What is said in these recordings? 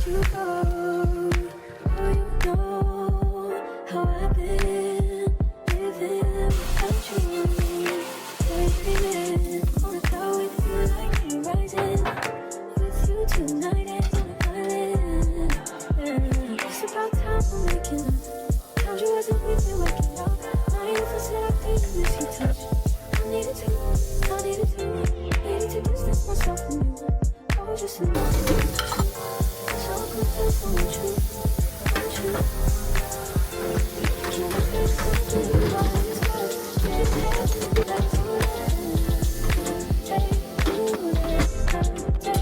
you go. Oh, you know how I've been living without you. Daydreaming on a cloud with you like the rising. With you tonight and on an island. Yeah. It's about time for making up. Told you wasn't with me waking up. Now you feel said I couldn't miss your touch. I needed to distance myself from you. I was just in love with you. So confused, I want you. Can I say something about this love? You just have to let it take you there.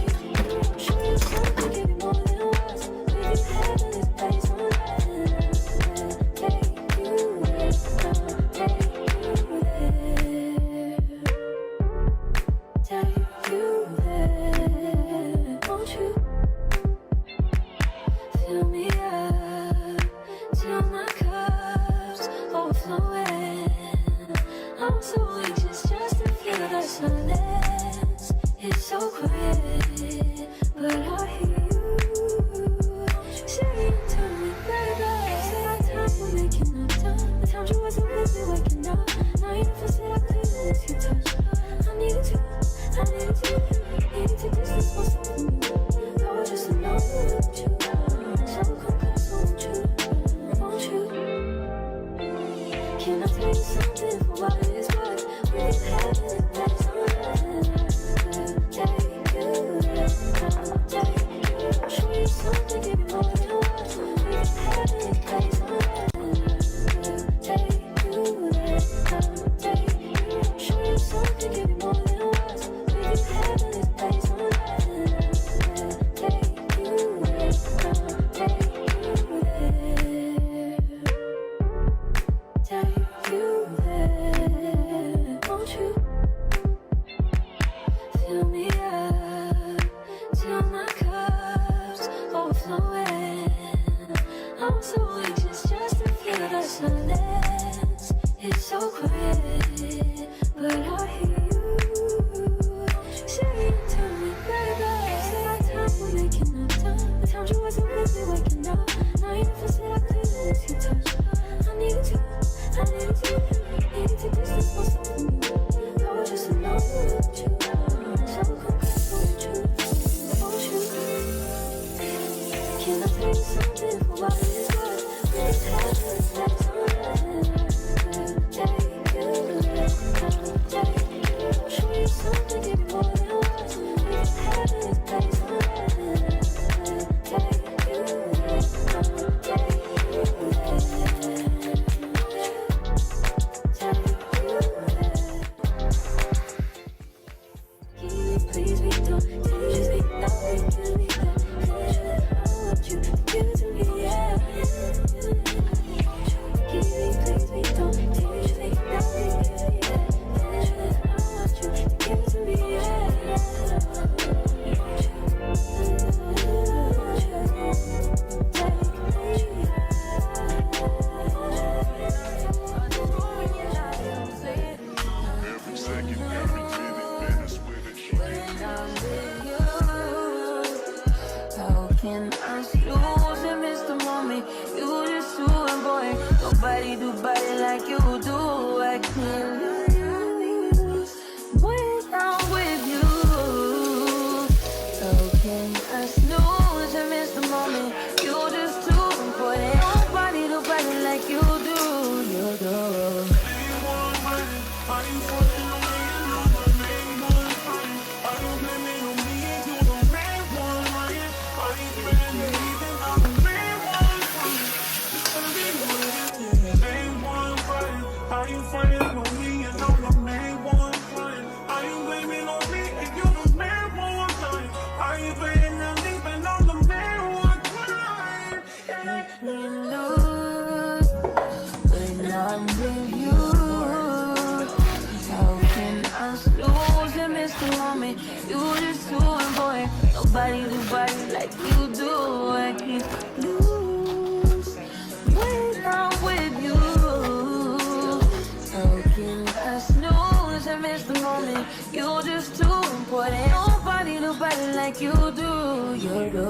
Show you something, give you more than words. Leave you heaven, this place on land. Take you there. Take you there. Take you there. Won't you fill me up till my cup's overflowing? I'm so anxious just to feel the silence. It's so quiet, but I hear you saying to me, baby. Say our time we're making up time. The times you wasn't with me waking up. Now you never said I couldn't miss your touch. I needed to distance myself from you. I was just alone with you. So confused, won't you? Can I tell you something for what it is worth? We didn't have it, that's on land. Take you there, take you. Show you something, give you more than words. We didn't have it, that's on land. Take you there, take you. Show you something, give you more than words. We didn't have it, that's on land. Take you there, take you there. Take you there. Won't you fill me up till my cup's overflowing? I'm so anxious just to feel the silence. It's so quiet, but I hear you saying to me, baby. Say our time we're making up time. The times you wasn't with me waking up. Now you never said I couldn't miss your touch. I needed to distance myself from you. I was just alone with you. So confused, won't you? Can I tell you something for what it is worth? We just have this place on land. Take you there, take you. Show you something, give you more than words. We just have this place on land. Take you there, take you there. Please be don't just be nothing to me. I want you to give to me, yeah. Please be don't just be nothing to me. I want you to give to me, yeah. Every second, every minute, I swear that she How can I lose and miss the moment? You just do it, boy. Nobody do body like you do. I can't lose when I'm with you. How can I snooze and miss the moment? You just do it, boy. Nobody do body like you do. You do. Lose when I'm with you. How can I lose and miss the moment? You just do it, boy. Nobody do body like you do. I can't lose when I'm with you. How can I snooze and miss the moment? You just too important. Nobody do body like you do. You do.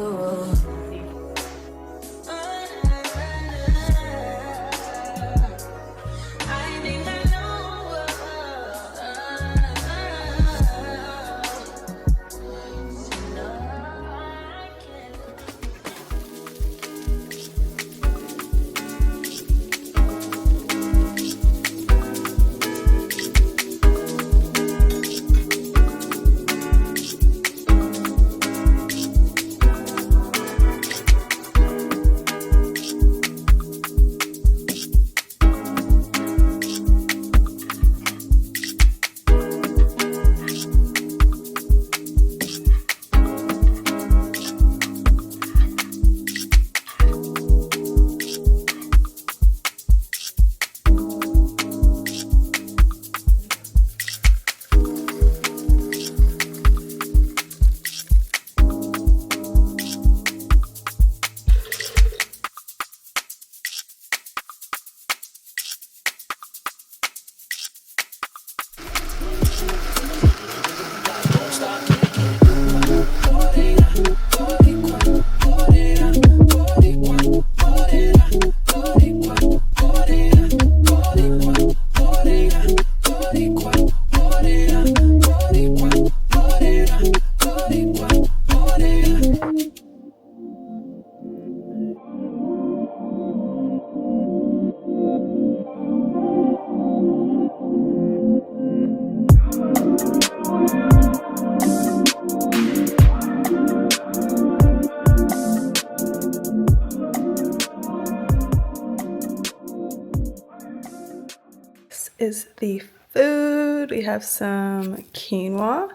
is the food. We have some quinoa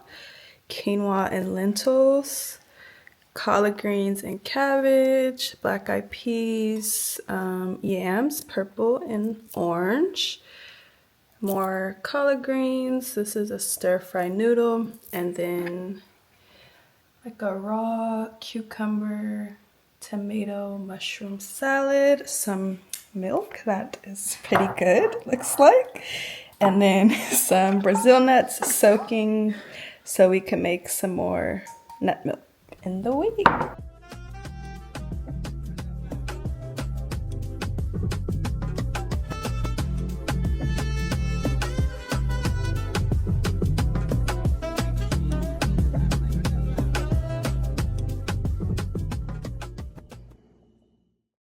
and lentils, collard greens and cabbage, black eyed peas, yams, purple and orange, more collard greens. This is a stir-fry noodle, and then like a raw cucumber, tomato, mushroom salad, some milk that is pretty good, looks like, and then some Brazil nuts soaking so we can make some more nut milk in the week.